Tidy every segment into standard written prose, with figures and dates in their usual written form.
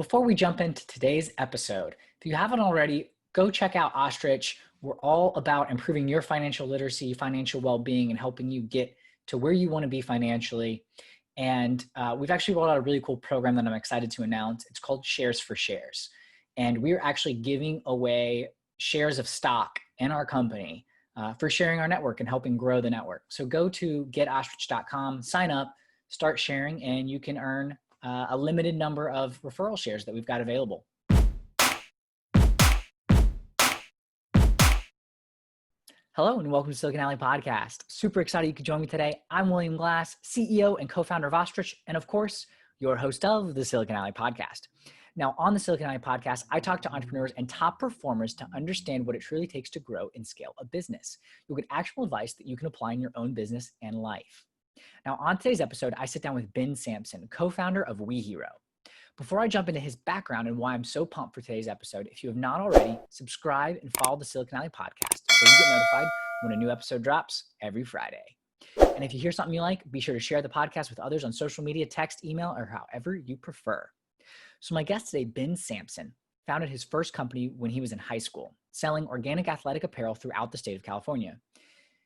Before we jump into today's episode, if you haven't already, go check out Ostrich. We're all about improving your financial literacy, financial well-being, and helping you get to where you want to be financially. And we've actually rolled out a really cool program that I'm excited to announce. It's called Shares for Shares. And we're actually giving away shares of stock in our company for sharing our network and helping grow the network. So go to getostrich.com, sign up, start sharing, and you can earn a limited number of referral shares that we've got available. Hello and welcome to Silicon Alley Podcast. Super excited you could join me today. I'm William Glass, CEO and co-founder of Ostrich, and of course, your host of the Silicon Alley Podcast. Now, on the Silicon Alley Podcast, I talk to entrepreneurs and top performers to understand what it truly takes to grow and scale a business. You'll get actual advice that you can apply in your own business and life. Now, on today's episode, I sit down with Ben Sampson, co-founder of WeHero. Before I jump into his background and why I'm so pumped for today's episode, if you have not already, subscribe and follow the Silicon Alley Podcast so you get notified when a new episode drops every Friday. And if you hear something you like, be sure to share the podcast with others on social media, text, email, or however you prefer. So my guest today, Ben Sampson, founded his first company when he was in high school, selling organic athletic apparel throughout the state of California.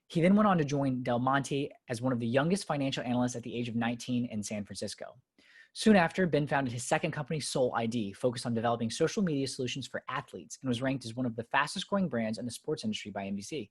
He then went on to join Del Monte as one of the youngest financial analysts at the age of 19 in San Francisco. Soon after, Ben founded his second company, Soul ID, focused on developing social media solutions for athletes, and was ranked as one of the fastest growing brands in the sports industry by NBC.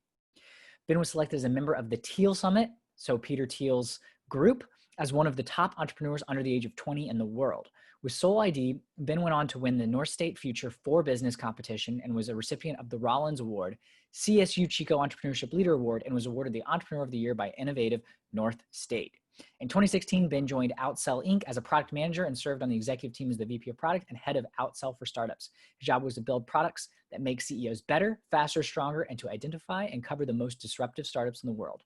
Ben was selected as a member of the Thiel Summit, so Peter Thiel's group, as one of the top entrepreneurs under the age of 20 in the world. With Soul ID, Ben went on to win the North State Future for Business competition and was a recipient of the Rollins Award, CSU Chico Entrepreneurship Leader Award, and was awarded the Entrepreneur of the Year by Innovative North State. In 2016, Ben joined Outsell Inc. as a product manager and served on the executive team as the VP of product and head of Outsell for startups. His job was to build products that make CEOs better, faster, stronger, and to identify and cover the most disruptive startups in the world.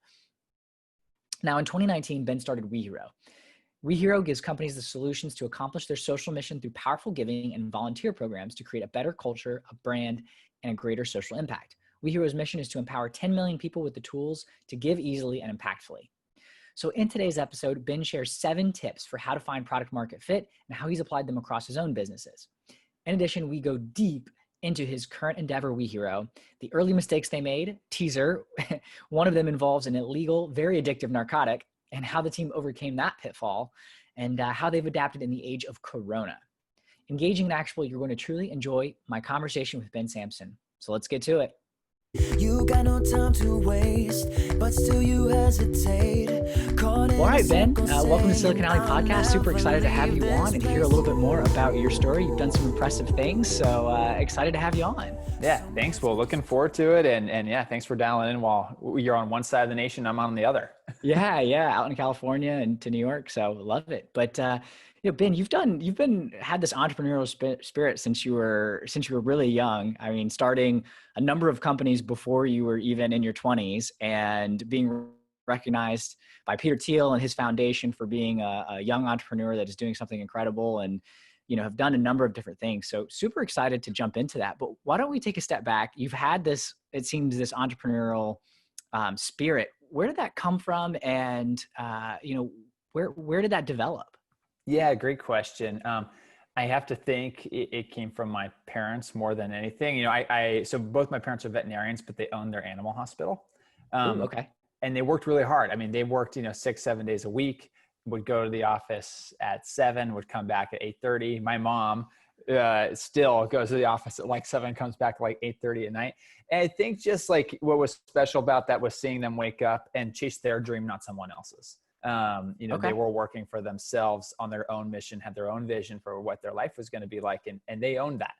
Now, in 2019, Ben started WeHero. WeHero gives companies the solutions to accomplish their social mission through powerful giving and volunteer programs to create a better culture, a brand, and a greater social impact. WeHero's mission is to empower 10 million people with the tools to give easily and impactfully. So in today's episode, Ben shares 7 tips for how to find product market fit and how he's applied them across his own businesses. In addition, we go deep into his current endeavor, WeHero, the early mistakes they made, teaser, one of them involves an illegal, very addictive narcotic, and how the team overcame that pitfall, and how they've adapted in the age of Corona. Engaging and actionable, you're going to truly enjoy my conversation with Ben Sampson. So let's get to it. You got no time to waste, but still you hesitate. All right, Ben, welcome to Silicon Alley Podcast. Super excited to have you on and hear a little bit more about your story. You've done some impressive things, so excited to have you on. Yeah, thanks. Well, looking forward to it. And yeah, thanks for dialing in while you're on one side of the nation, I'm on the other. Yeah, out in California and to New York, so love it. But Ben, you've had this entrepreneurial spirit since you were really young. I mean, starting a number of companies before you were even in your 20s, and being recognized by Peter Thiel and his foundation for being a young entrepreneur that is doing something incredible, and have done a number of different things. So super excited to jump into that. But why don't we take a step back? You've had this, it seems, this entrepreneurial spirit. Where did that come from? And where did that develop? Yeah, great question. I have to think it came from my parents more than anything. So both my parents are veterinarians, but they own their animal hospital. Ooh, okay. And they worked really hard. I mean, they worked 6-7 days a week, would go to the office at 7, would come back at 8:30. My mom still goes to the office at like 7, comes back at like 8:30 at night. And I think just like what was special about that was seeing them wake up and chase their dream, not someone else's. Okay. They were working for themselves on their own mission, had their own vision for what their life was going to be like. And they owned that.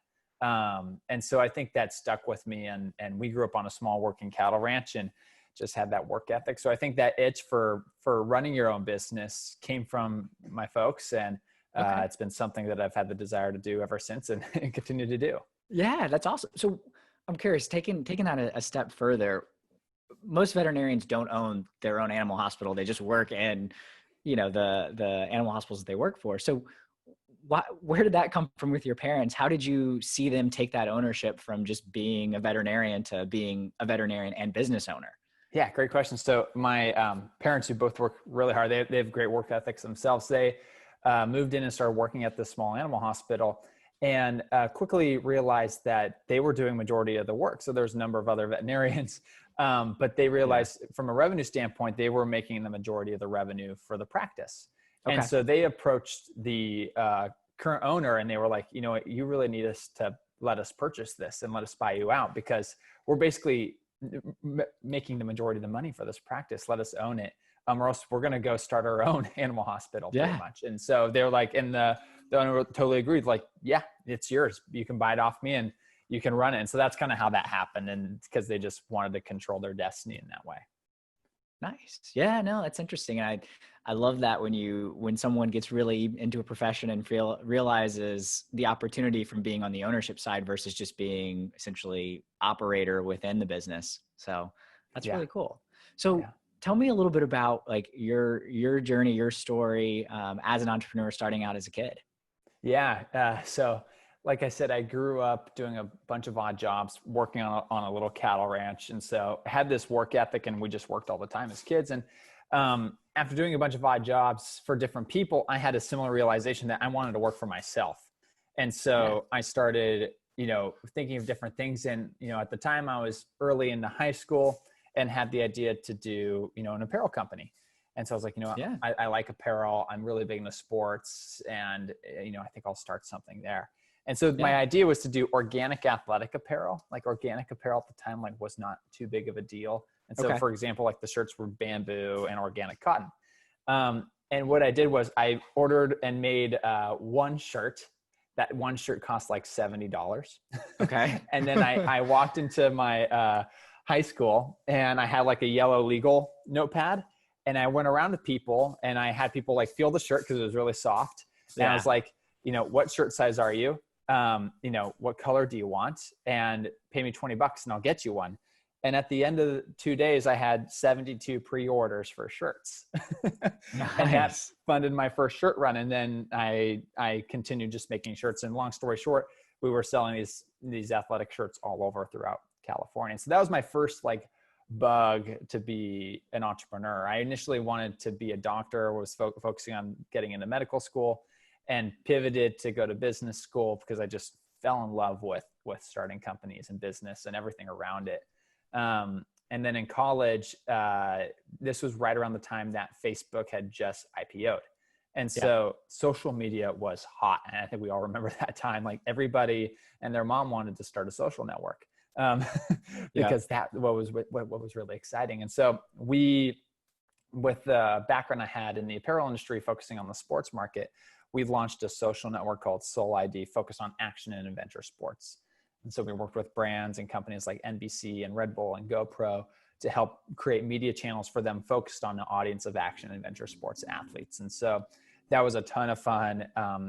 And so I think that stuck with me, and we grew up on a small working cattle ranch and just had that work ethic. So I think that itch for running your own business came from my folks, and it's been something that I've had the desire to do ever since, and continue to do. Yeah, that's awesome. So I'm curious, taking that a step further, most veterinarians don't own their own animal hospital. They just work in, the animal hospitals that they work for. So where did that come from with your parents? How did you see them take that ownership from just being a veterinarian to being a veterinarian and business owner? Yeah, great question. So my parents, who both work really hard, they have great work ethics themselves. They moved in and started working at the small animal hospital. and quickly realized that they were doing majority of the work. So there's a number of other veterinarians, but they Yeah. realized from a revenue standpoint, they were making the majority of the revenue for the practice. And Okay. so they approached the current owner and they were like, you know what, you really need us to let us purchase this and let us buy you out, because we're basically making the majority of the money for this practice. Let us own it. Or else we're going to go start our own animal hospital pretty Yeah. much. And so they're like, and the owner totally agreed. Like, yeah, it's yours. You can buy it off me and you can run it. And so that's kind of how that happened. And because they just wanted to control their destiny in that way. Nice. Yeah, no, that's interesting. And I love that when someone gets really into a profession and realizes the opportunity from being on the ownership side versus just being essentially operator within the business. So that's Yeah. really cool. So Yeah. tell me a little bit about like your journey, your story as an entrepreneur starting out as a kid. Yeah. So, like I said, I grew up doing a bunch of odd jobs, working on a little cattle ranch. And so I had this work ethic and we just worked all the time as kids. And after doing a bunch of odd jobs for different people, I had a similar realization that I wanted to work for myself. And Yeah. so I started, thinking of different things. And, at the time I was early into high school and had the idea to do, an apparel company. And so I was like, Yeah. I like apparel. I'm really big into sports, and I think I'll start something there. And so my Yeah. idea was to do organic athletic apparel. Like, organic apparel at the time, like, was not too big of a deal. And so, Okay. for example, like the shirts were bamboo and organic cotton. And what I did was I ordered and made one shirt. That one shirt cost like $70. Okay. And then I walked into my high school and I had like a yellow legal notepad. And I went around to people and I had people like feel the shirt because it was really soft. And I Yeah. was like, what shirt size are you? What color do you want? And pay me $20 and I'll get you one. And at the end of the 2 days, I had 72 pre-orders for shirts. And that Nice. funded my first shirt run. And then I continued just making shirts. And long story short, we were selling these athletic shirts all over throughout California. So that was my first like bug to be an entrepreneur. I initially wanted to be a doctor, was focusing on getting into medical school, and pivoted to go to business school because I just fell in love with starting companies and business and everything around it. And then in college, this was right around the time that Facebook had just IPO'd. And Yeah. so social media was hot. And I think we all remember that time, like everybody and their mom wanted to start a social network. Yeah. Because that what was really exciting. And so with the background I had in the apparel industry, focusing on the sports market, we launched a social network called Soul ID, focused on action and adventure sports. And so we worked with brands and companies like NBC and Red Bull and GoPro to help create media channels for them focused on the audience of action and adventure sports athletes. And so that was a ton of fun,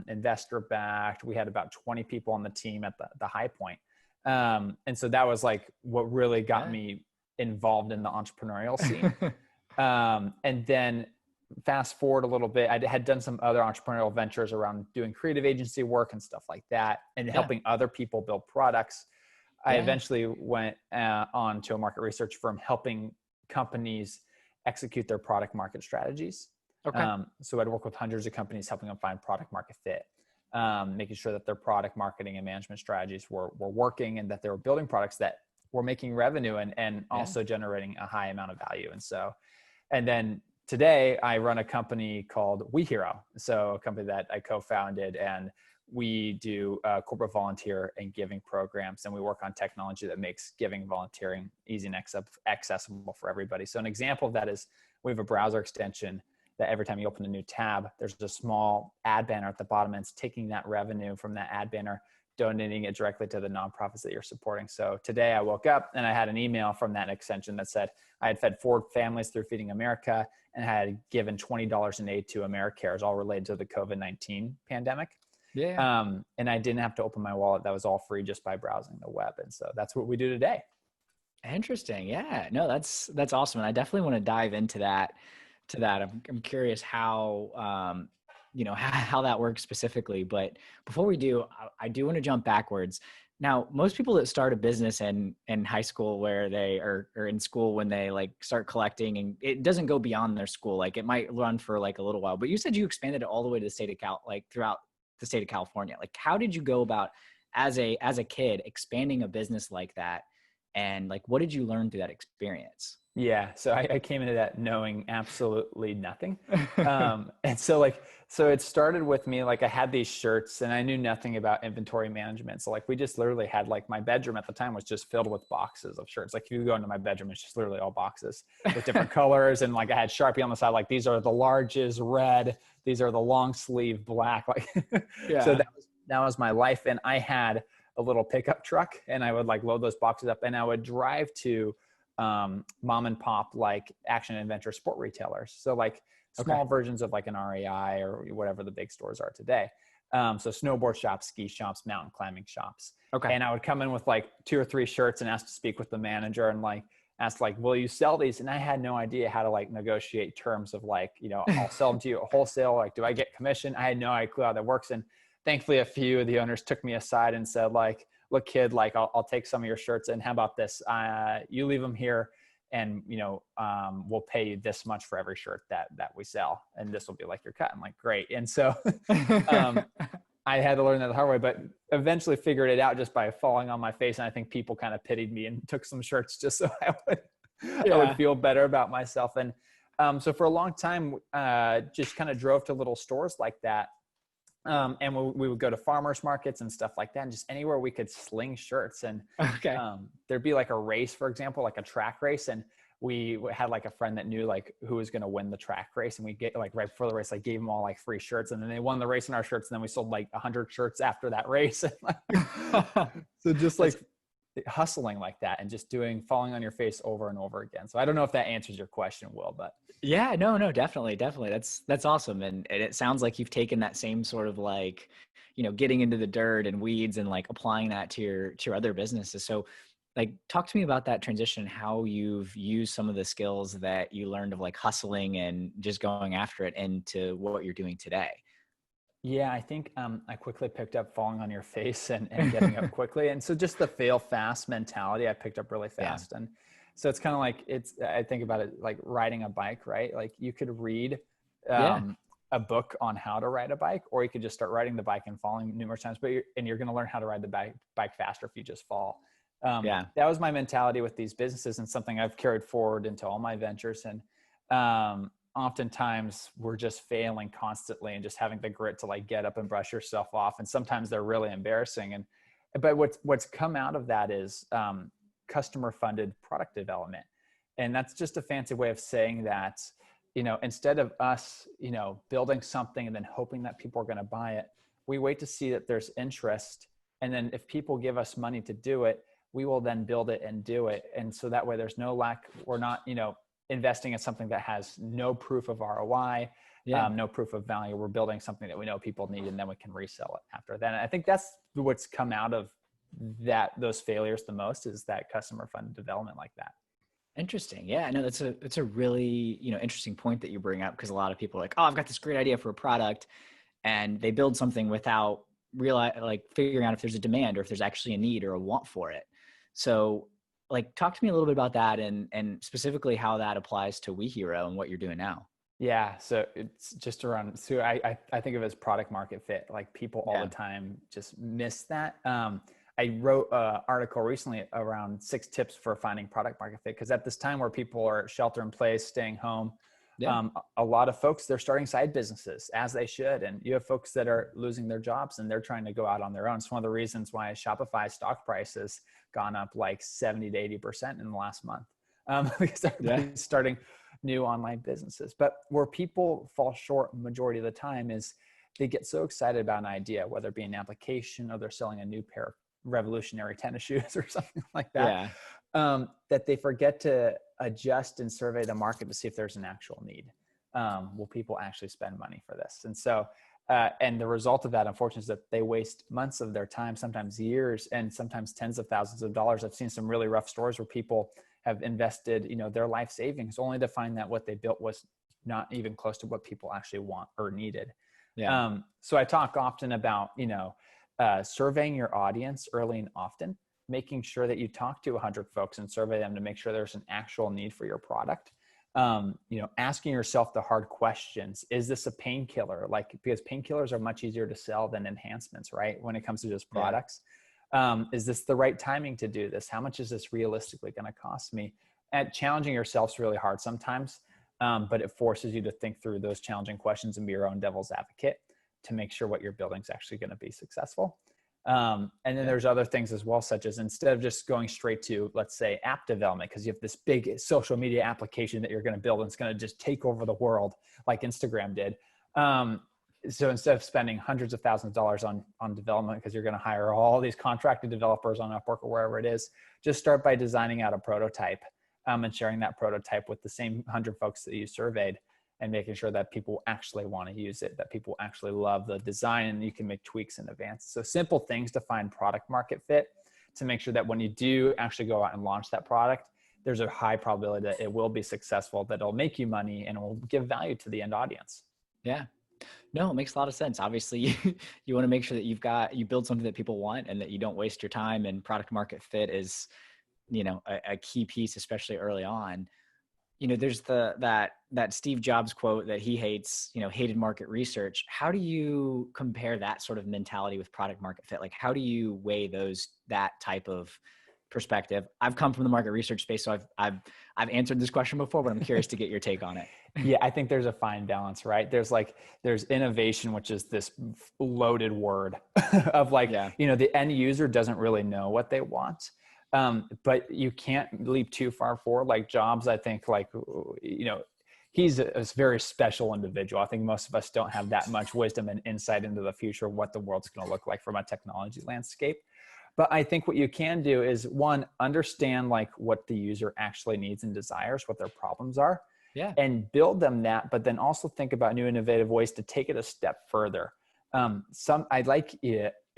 investor backed. We had about 20 people on the team at the high point. And so that was like what really got me involved in the entrepreneurial scene. And then fast forward a little bit, I had done some other entrepreneurial ventures around doing creative agency work and stuff like that, and helping other people build products. I eventually went on to a market research firm helping companies execute their product market strategies. Okay. So I'd work with hundreds of companies, helping them find product market fit, making sure that their product marketing and management strategies were working, and that they were building products that were making revenue and also generating a high amount of value. And then today I run a company called WeHero. So a company that I co-founded, and we do corporate volunteer and giving programs. And we work on technology that makes giving, volunteering easy and accessible for everybody. So an example of that is we have a browser extension that every time you open a new tab, there's a small ad banner at the bottom, and it's taking that revenue from that ad banner, donating it directly to the nonprofits that you're supporting. So today I woke up and I had an email from that extension that said I had fed 4 families through Feeding America and had given $20 in aid to AmeriCares, all related to the COVID-19 pandemic. Yeah. And I didn't have to open my wallet. That was all free just by browsing the web. And so that's what we do today. Interesting. Yeah. No, that's awesome. And I definitely want to dive into that. I'm curious how how that works specifically. But before we do, I do want to jump backwards. Now, most people that start a business in high school, where they are in school when they like start collecting, and it doesn't go beyond their school. Like it might run for like a little while, but you said you expanded it all the way to the state of Cal, like throughout the state of California. Like, how did you go about as a kid expanding a business like that? And like, what did you learn through that experience? Yeah. So I came into that knowing absolutely nothing. And so it started with me, like I had these shirts and I knew nothing about inventory management. So like, we just literally had like my bedroom at the time was just filled with boxes of shirts. Like if you go into my bedroom, it's just literally all boxes with different colors. And like I had Sharpie on the side, like these are the larges red, these are the long sleeve black. Like, so Yeah. that was my life. And I had a little pickup truck and I would like load those boxes up and I would drive to mom and pop like action and adventure sport retailers. So like small versions of like an REI or whatever the big stores are today. So snowboard shops, ski shops, mountain climbing shops. Okay. And I would come in with like 2 or 3 shirts and ask to speak with the manager and like ask like, will you sell these? And I had no idea how to like negotiate terms of like, you know, I'll sell them to you wholesale. Like, do I get commission? I had no clue how that works. And thankfully a few of the owners took me aside and said like, look kid, like I'll take some of your shirts and how about this? You leave them here and, you know, we'll pay you this much for every shirt that we sell. And this will be like your cut. I'm like, great. And so, I had to learn that the hard way, but eventually figured it out just by falling on my face. And I think people kind of pitied me and took some shirts just so I would feel better about myself. And, so for a long time, just kind of drove to little stores like that. And we would go to farmers markets and stuff like that, and just anywhere we could sling shirts. And there'd be like a race, for example, like a track race. And we had like a friend that knew like who was going to win the track race. And we get like right before the race, like gave them all like free shirts. And then they won the race in our shirts. And then we sold like 100 shirts after that race. So just like hustling like that and just falling on your face over and over again. So I don't know if that answers your question, Will, but yeah, no, definitely. That's awesome. And it sounds like you've taken that same sort of like, you know, getting into the dirt and weeds and like applying that to your other businesses. So like, talk to me about that transition, how you've used some of the skills that you learned of like hustling and just going after it into what you're doing today. yeah, I think I quickly picked up falling on your face and getting up quickly. And so just the fail fast mentality, I picked up really fast. And so it's kind of like, I think about it like riding a bike, right? Like you could read Yeah. a book on how to ride a bike, or you could just start riding the bike and falling numerous times, but you're going to learn how to ride the bike faster if you just fall. That was my mentality with these businesses and something I've carried forward into all my ventures. And oftentimes we're just failing constantly and just having the grit to like get up and brush yourself off. And sometimes they're really embarrassing. But what's come out of that is customer funded product development. And that's just a fancy way of saying that, you know, instead of us, you know, building something and then hoping that people are going to buy it, we wait to see that there's interest. And then if people give us money to do it, we will then build it and do it. And so that way there's no lack. We're not, you know, investing in something that has no proof of ROI, no proof of value. We're building something that we know people need, and then we can resell it after that. And I think that's what's come out of those failures the most, is that customer funded development like that. Interesting. Yeah, no, that's a really, you know, interesting point that you bring up, because a lot of people are like, oh, I've got this great idea for a product, and they build something without figuring out if there's a demand or if there's actually a need or a want for it. So like, talk to me a little bit about that and specifically how that applies to WeHero and what you're doing now. Yeah. So it's just around, so I think of it as product market fit. Like people all the time just miss that. I wrote an article recently around 6 tips for finding product market fit. Cause at this time where people are shelter in place, staying home, a lot of folks, they're starting side businesses, as they should. And you have folks that are losing their jobs and they're trying to go out on their own. It's one of the reasons why Shopify stock price has gone up like 70 to 80% in the last month, because everybody's starting new online businesses. But where people fall short majority of the time is they get so excited about an idea, whether it be an application or they're selling a new pair of revolutionary tennis shoes or something like that, that they forget to adjust and survey the market to see if there's an actual need. Will people actually spend money for this? And so, and the result of that, unfortunately, is that they waste months of their time, sometimes years, and sometimes tens of thousands of dollars. I've seen some really rough stories where people have invested, you know, their life savings only to find that what they built was not even close to what people actually want or needed. So I talk often about, you know, surveying your audience early and often, making sure that you talk to 100 folks and survey them to make sure there's an actual need for your product. Asking yourself the hard questions. Is this a painkiller? Like, because painkillers are much easier to sell than enhancements, right? When it comes to just products. Is this the right timing to do this? How much is this realistically going to cost me? And challenging yourself is really hard sometimes, but it forces you to think through those challenging questions and be your own devil's advocate to make sure what you're building is actually going to be successful. And then there's other things as well, such as instead of just going straight to, let's say, app development, because you have this big social media application that you're going to build and it's going to just take over the world like Instagram did. So instead of spending hundreds of thousands of dollars on development, because you're going to hire all these contracted developers on Upwork or wherever it is, just start by designing out a prototype and sharing that prototype with the same 100 folks that you surveyed, and making sure that people actually want to use it, that people actually love the design, and you can make tweaks in advance. So simple things to find product market fit, to make sure that when you do actually go out and launch that product, there's a high probability that it will be successful, that it'll make you money and it will give value to the end audience. Yeah. No, it makes a lot of sense. Obviously, you want to make sure that you build something that people want and that you don't waste your time, and product market fit is, a key piece, especially early on. There's that Steve Jobs quote that he hates, hated market research. How do you compare that sort of mentality with product market fit? Like, how do you weigh that type of perspective? I've come from the market research space, so I've answered this question before, but I'm curious to get your take on it. Yeah, I think there's a fine balance, right? There's innovation, which is this loaded word of the end user doesn't really know what they want. But you can't leap too far forward. Like Jobs, I think he's a very special individual. I think most of us don't have that much wisdom and insight into the future of what the world's going to look like from a technology landscape. But I think what you can do is, one, understand what the user actually needs and desires, what their problems are, and build them that, but then also think about new innovative ways to take it a step further.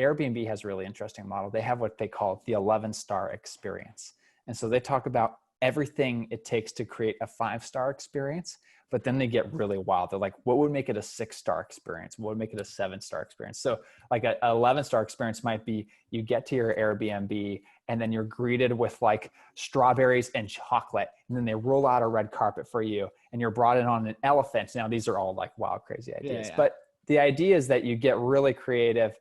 Airbnb has a really interesting model. They have what they call the 11-star experience. And so they talk about everything it takes to create a 5-star experience, but then they get really wild. They're like, what would make it a 6-star experience? What would make it a 7-star experience? So like an 11-star experience might be, you get to your Airbnb and then you're greeted with strawberries and chocolate. And then they roll out a red carpet for you and you're brought in on an elephant. Now these are all wild, crazy ideas, but the idea is that you get really creative.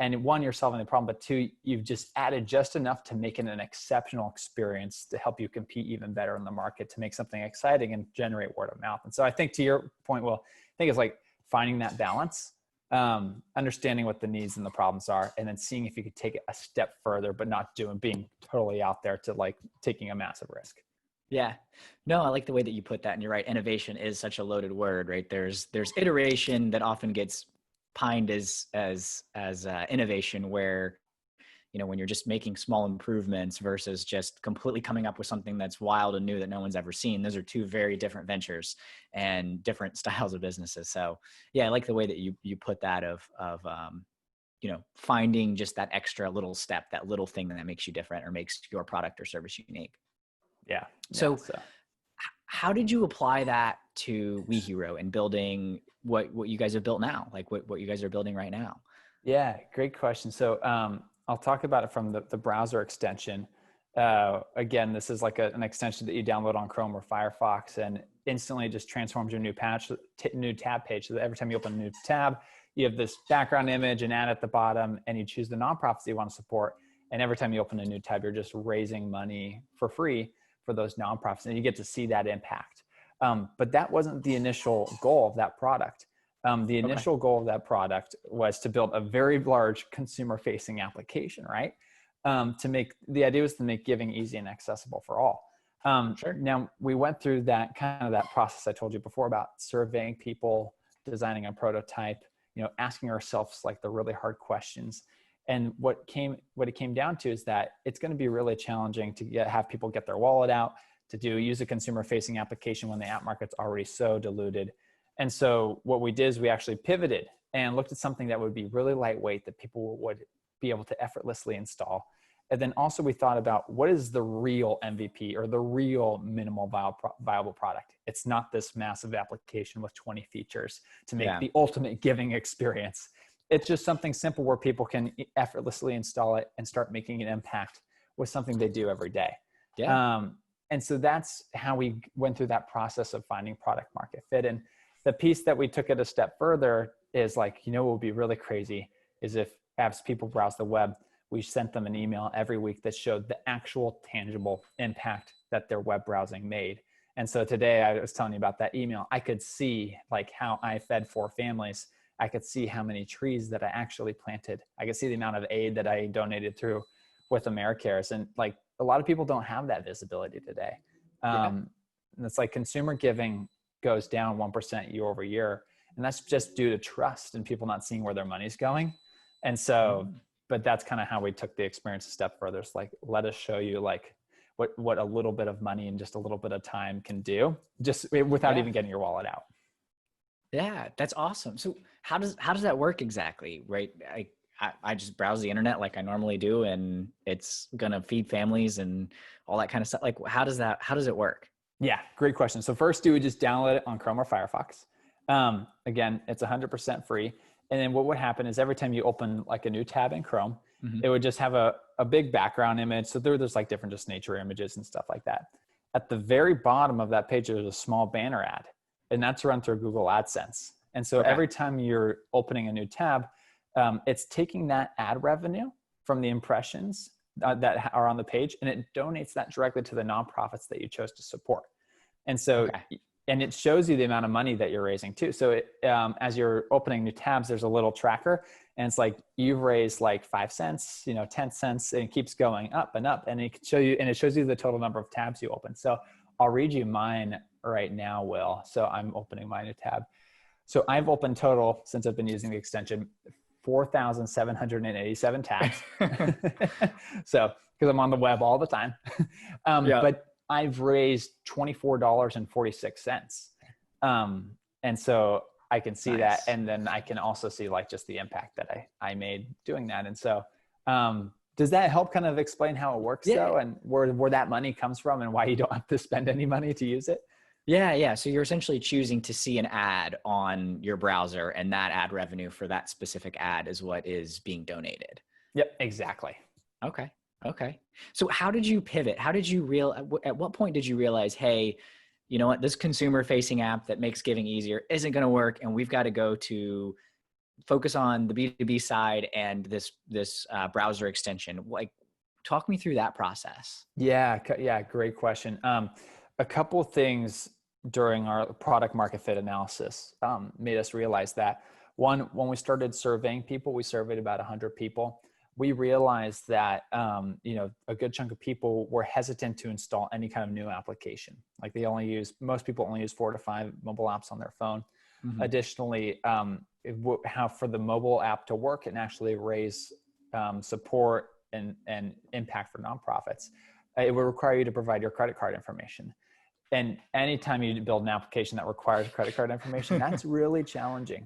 And one, you're solving the problem, but two, you've just added just enough to make it an exceptional experience to help you compete even better in the market, to make something exciting and generate word of mouth. And so I think, to your point, I think it's finding that balance, understanding what the needs and the problems are, and then seeing if you could take it a step further, but not being totally out there to taking a massive risk. Yeah, no, I like the way that you put that. And you're right. Innovation is such a loaded word, right? There's iteration that often gets pined as innovation, where when you're just making small improvements versus just completely coming up with something that's wild and new that no one's ever seen. Those are two very different ventures and different styles of businesses. So yeah, I like the way that you put that of finding just that extra little step, that little thing that makes you different or makes your product or service unique. Yeah. So how did you apply that to WeHero and building what you guys have built now, what you guys are building right now? Yeah, great question. So I'll talk about it from the browser extension. Again, this is an extension that you download on Chrome or Firefox, and instantly just transforms your new tab page. So that every time you open a new tab, you have this background image and ad at the bottom, and you choose the nonprofits you want to support. And every time you open a new tab, you're just raising money for free for those nonprofits, and you get to see that impact. But that wasn't the initial goal of that product. The initial goal of that product was to build a very large consumer-facing application, right? The idea was to make giving easy and accessible for all. Sure. Now, we went through that process I told you before about surveying people, designing a prototype, asking ourselves the really hard questions. And what it came down to is that it's going to be really challenging to have people get their wallet out, use a consumer-facing application when the app market's already so diluted. And so what we did is we actually pivoted and looked at something that would be really lightweight, that people would be able to effortlessly install. And then also we thought about, what is the real MVP or the real minimal viable product? It's not this massive application with 20 features to make the ultimate giving experience. It's just something simple where people can effortlessly install it and start making an impact with something they do every day. Yeah. And so that's how we went through that process of finding product market fit. And the piece that we took it a step further is like, what would be really crazy is if, as people browse the web, we sent them an email every week that showed the actual tangible impact that their web browsing made. And so today I was telling you about that email. I could see like how I fed 4 families. I could see how many trees that I actually planted. I could see the amount of aid that I donated through with AmeriCares. And like a lot of people don't have that visibility today. And it's like consumer giving goes down 1% year over year. And that's just due to trust and people not seeing where their money's going. And so, but that's kind of how we took the experience a step further. It's like, let us show you like what a little bit of money and just a little bit of time can do, just without even getting your wallet out. Yeah, that's awesome. So how does that work exactly? Right. I just browse the internet like I normally do, and it's going to feed families and all that kind of stuff. Like, how does it work? Yeah, great question. So first you would just download it on Chrome or Firefox. Again, it's 100% free. And then what would happen is every time you open like a new tab in Chrome, it would just have a big background image. So there's like different just nature images and stuff like that. At the very bottom of that page, there's a small banner ad, and that's run through Google AdSense. And so every time you're opening a new tab, it's taking that ad revenue from the impressions that are on the page, and it donates that directly to the nonprofits that you chose to support. And so, and it shows you the amount of money that you're raising too. So as you're opening new tabs, there's a little tracker, and it's like you've raised like 5 cents, 10 cents, and it keeps going up and up. And it can show you, and it shows you the total number of tabs you open. So I'll read you mine right now, Will. So I'm opening my new tab. So I've opened total, since I've been using the extension, 4,787 tabs. So, because I'm on the web all the time. But I've raised $24.46. And so I can see that. And then I can also see like just the impact that I made doing that. And so, does that help kind of explain how it works though? And where that money comes from and why you don't have to spend any money to use it? Yeah. So you're essentially choosing to see an ad on your browser, and that ad revenue for that specific ad is what is being donated. Yep, exactly. Okay. So how did you pivot? At what point did you realize, hey, you know what, this consumer facing app that makes giving easier isn't going to work, and we've got to go to focus on the B2B side and this browser extension? Like, talk me through that process. Yeah. Great question. A couple of things during our product market fit analysis made us realize that. One, when we started surveying people, we surveyed about 100 people. We realized that, a good chunk of people were hesitant to install any kind of new application. Like most people only use 4 to 5 mobile apps on their phone. Additionally, how for the mobile app to work and actually raise support and impact for nonprofits, it would require you to provide your credit card information. And anytime you build an application that requires credit card information, that's really challenging.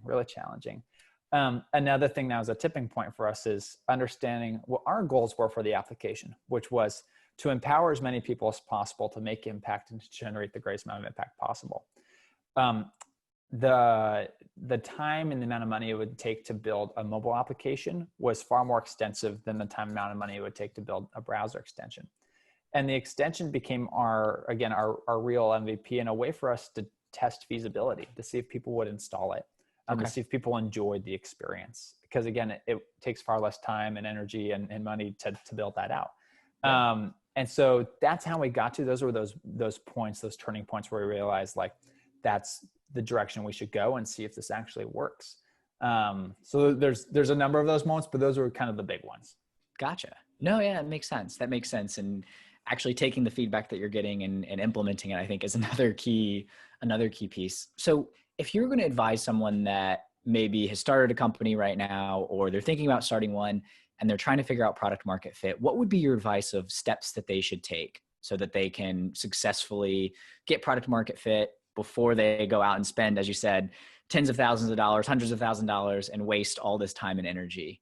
Another thing that was a tipping point for us is understanding what our goals were for the application, which was to empower as many people as possible to make impact and to generate the greatest amount of impact possible. The time and the amount of money it would take to build a mobile application was far more extensive than the time amount of money it would take to build a browser extension. And the extension became our real MVP and a way for us to test feasibility, to see if people would install it, to see if people enjoyed the experience. Because again, it takes far less time and energy and money to build that out. And so that's how we got to, those were those points, those turning points where we realized like, that's the direction we should go and see if this actually works. So there's a number of those moments, but those were kind of the big ones. Gotcha. No, yeah, it makes sense. That makes sense. And actually taking the feedback that you're getting and implementing it, I think, is another key piece. So if you're going to advise someone that maybe has started a company right now, or they're thinking about starting one and they're trying to figure out product market fit, what would be your advice of steps that they should take so that they can successfully get product market fit before they go out and spend, as you said, tens of thousands of dollars, hundreds of thousands of dollars, and waste all this time and energy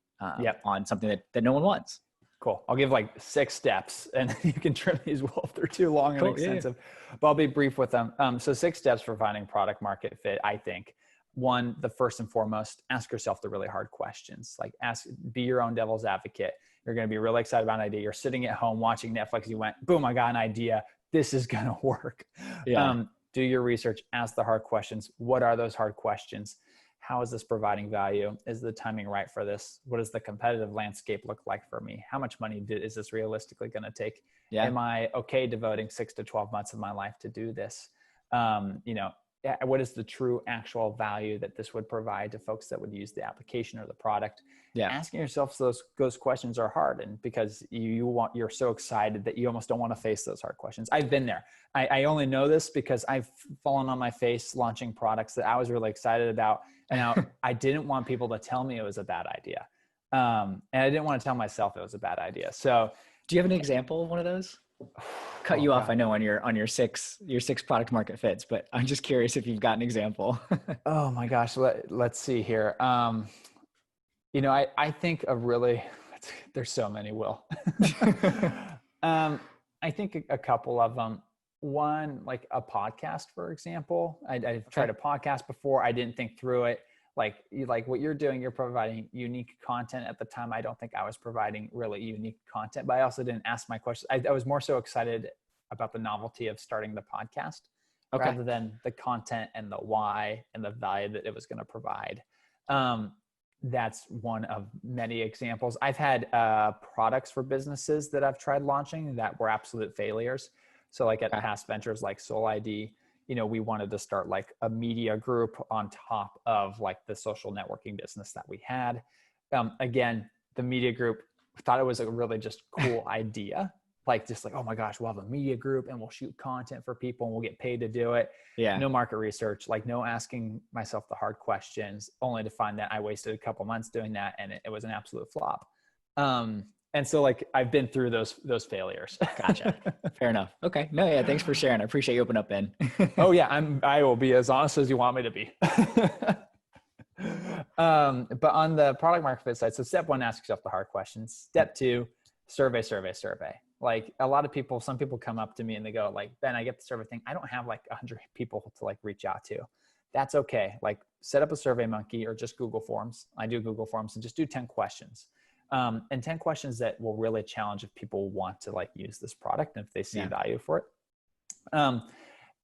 on something that no one wants? Cool. I'll give like 6 steps, and you can trim these well if they're too long and extensive, but I'll be brief with them. So 6 steps for finding product market fit, I think. One, the first and foremost, ask yourself the really hard questions. Like be your own devil's advocate. You're going to be really excited about an idea. You're sitting at home watching Netflix. You went, boom, I got an idea. this is going to work. Yeah. Do your research, ask the hard questions. What are those hard questions? How is this providing value? Is the timing right for this? What does the competitive landscape look like for me? How much money is this realistically going to take? Yeah. Am I okay devoting 6 to 12 months of my life to do this? What is the true actual value that this would provide to folks that would use the application or the product? Yeah. Asking yourself those questions are hard, and because you're so excited that you almost don't want to face those hard questions. I've been there. I only know this because I've fallen on my face launching products that I was really excited about, and now I didn't want people to tell me it was a bad idea, and I didn't want to tell myself it was a bad idea. So, do you have an example of one of those? Cut you off, I know, on your six product market fits, but I'm just curious if you've got an example. Oh my gosh, let's see here. I think there's so many, Will. I think a couple of them. One, like a podcast, for example. I've tried a podcast before. I didn't think through it. Like what you're doing, you're providing unique content. At the time, I don't think I was providing really unique content, but I also didn't ask my questions. I was more so excited about the novelty of starting the podcast rather than the content and the why and the value that it was going to provide. That's one of many examples. I've had products for businesses that I've tried launching that were absolute failures. So like at past ventures like Soul ID, we wanted to start like a media group on top of like the social networking business that we had. Again, the media group thought it was a really just cool idea. Like, oh my gosh, we'll have a media group and we'll shoot content for people and we'll get paid to do it. Yeah. No market research, like no asking myself the hard questions, only to find that I wasted a couple months doing that. And it was an absolute flop. And so like, I've been through those failures. Gotcha. Fair enough. Okay. No, yeah. Thanks for sharing. I appreciate you opening up, Ben. Oh yeah. I will be as honest as you want me to be. But on the product market fit side, so step 1, ask yourself the hard questions. Step 2, survey. Like some people come up to me and they go like, Ben, I get the survey thing. I don't have like 100 people to like reach out to. That's okay. Like set up a Survey Monkey or just Google Forms. I do Google Forms and just do 10 questions. And 10 questions that will really challenge if people want to like use this product and if they see value for it. How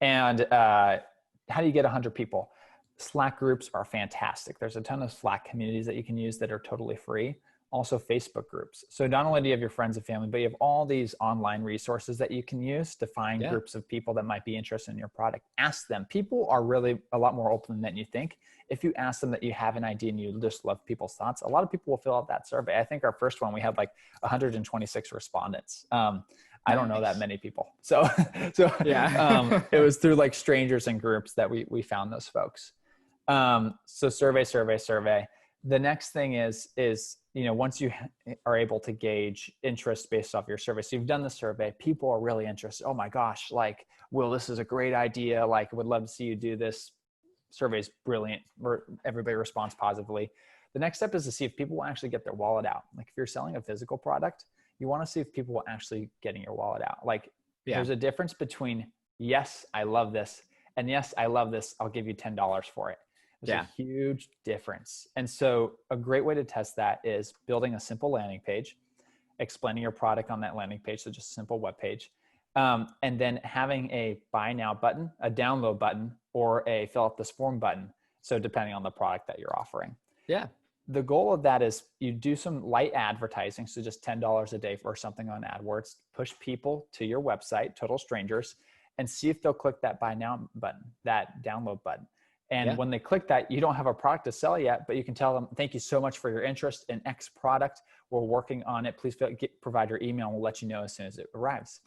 do you get 100 people? Slack groups are fantastic. There's a ton of Slack communities that you can use that are totally free. Also Facebook groups. So not only do you have your friends and family, but you have all these online resources that you can use to find groups of people that might be interested in your product. Ask them. People are really a lot more open than you think. If you ask them that you have an idea and you just love people's thoughts, a lot of people will fill out that survey. I think our first one, we had like 126 respondents. I don't know that many people. So it was through like strangers and groups that we found those folks. So survey. The next thing is, once you are able to gauge interest based off your survey, so you've done the survey, people are really interested. Oh my gosh, like, Will, this is a great idea. Like, would love to see you do this. Survey's brilliant. Everybody responds positively. The next step is to see if people will actually get their wallet out. Like if you're selling a physical product, you want to see if people will actually getting your wallet out. Like there's a difference between, yes, I love this, and yes, I love this, I'll give you $10 for it. There's a huge difference. And so a great way to test that is building a simple landing page, explaining your product on that landing page. So just a simple web page. And then having a buy now button, a download button, or a fill out this form button. So depending on the product that you're offering. Yeah. The goal of that is you do some light advertising. So just $10 a day for something on AdWords, push people to your website, total strangers, and see if they'll click that buy now button, that download button. And when they click that, you don't have a product to sell yet, but you can tell them, thank you so much for your interest in X product. We're working on it. Please provide your email and we'll let you know as soon as it arrives.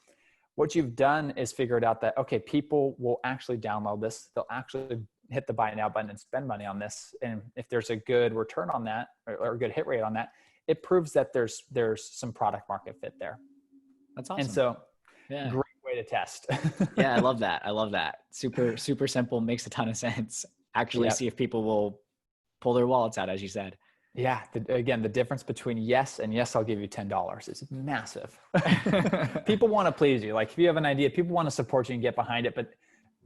What you've done is figured out that, okay, people will actually download this. They'll actually hit the buy now button and spend money on this. And if there's a good return on that or a good hit rate on that, it proves that there's some product market fit there. That's awesome. And so great way to test. I love that. Super, super simple. Makes a ton of sense. Actually see if people will pull their wallets out, as you said. Yeah. Again, the difference between yes and yes, I'll give you $10 is massive. People want to please you. Like if you have an idea, people want to support you and get behind it, but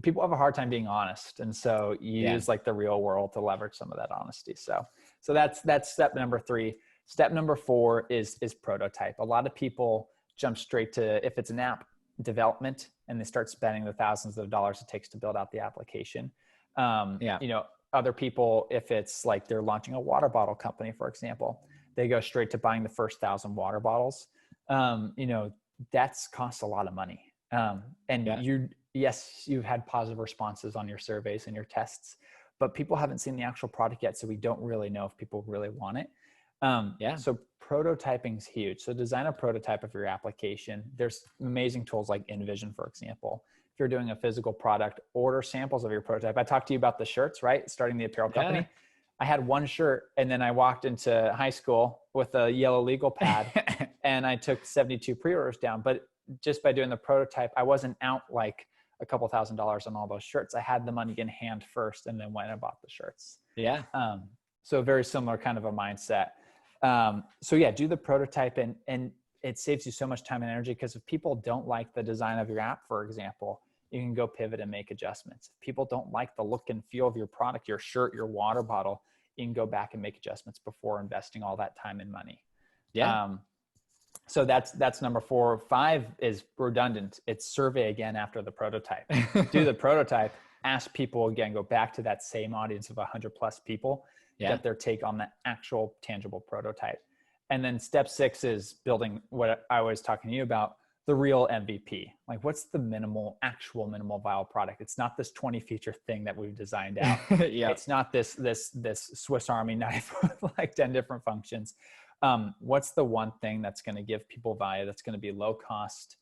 people have a hard time being honest. And so you use like the real world to leverage some of that honesty. So that's step number 3. Step number 4 is prototype. A lot of people jump straight to, if it's an app, development and they start spending the thousands of dollars it takes to build out the application. Yeah. You know, other people, if it's like they're launching a water bottle company, for example, they go straight to buying the first 1,000 water bottles. You know, that's costs a lot of money. And Yeah. yes, you've had positive responses on your surveys and your tests, but people haven't seen the actual product yet. So we don't really know if people really want it. Yeah. So prototyping is huge. So design a prototype of your application. There's amazing tools like InVision, for example. If you're doing a physical product, order samples of your prototype. I talked to you about the shirts, right? Starting the apparel company. I had one shirt, and then I walked into high school with a yellow legal pad and I took 72 pre-orders down. But just by doing the prototype, I wasn't out like a couple $1,000s on all those shirts. I had the money in hand first and then went and bought the shirts. Yeah. So very similar kind of a mindset. So yeah, do the prototype, and it saves you so much time and energy, because if people don't like the design of your app, for example, you can go pivot and make adjustments. If people don't like the look and feel of your product, your shirt, your water bottle, you can go back and make adjustments before investing all that time and money. Yeah. So that's number 4. 5 is redundant. It's survey again after the prototype. Do the prototype, ask people again, go back to that same audience of 100 plus people, get their take on the actual tangible prototype. And then step 6 is building what I was talking to you about, the real MVP. Like, what's the actual minimal viable product? It's not this 20 feature thing that we've designed out. It's not this Swiss Army knife with like 10 different functions. What's the one thing that's going to give people value, that's going to be low cost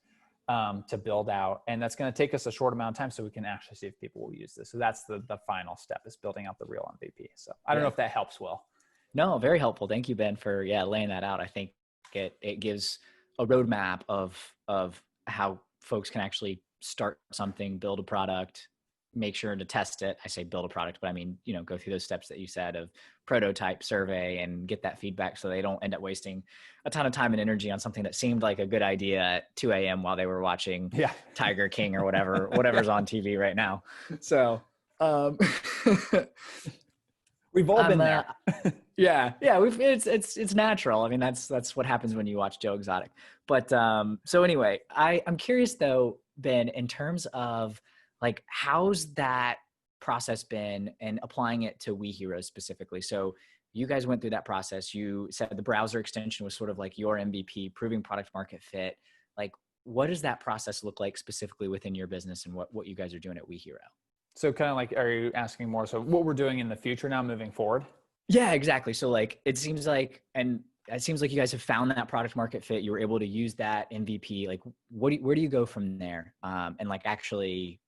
to build out, and that's going to take us a short amount of time so we can actually see if people will use this. So that's the final step, is building out the real MVP. So I don't know if that helps, Will. No, very helpful. Thank you, Ben, for laying that out. I think it gives a roadmap of how folks can actually start something, build a product, make sure to test it. I say build a product, but I mean, go through those steps that you said of prototype, survey, and get that feedback so they don't end up wasting a ton of time and energy on something that seemed like a good idea at 2 a.m. while they were watching Tiger King or whatever's on TV right now. So we've all been there. It's natural. I mean, that's what happens when you watch Joe Exotic. But so anyway, I'm curious though, Ben, in terms of like, how's that process been, and applying it to WeHero specifically? So you guys went through that process. You said the browser extension was sort of like your MVP, proving product market fit. Like, what does that process look like specifically within your business, and what you guys are doing at WeHero? So kind of like, are you asking more so what we're doing in the future now moving forward? Yeah, exactly. So like, it seems like you guys have found that product market fit. You were able to use that MVP. Like, where do you go from there? And like, actually,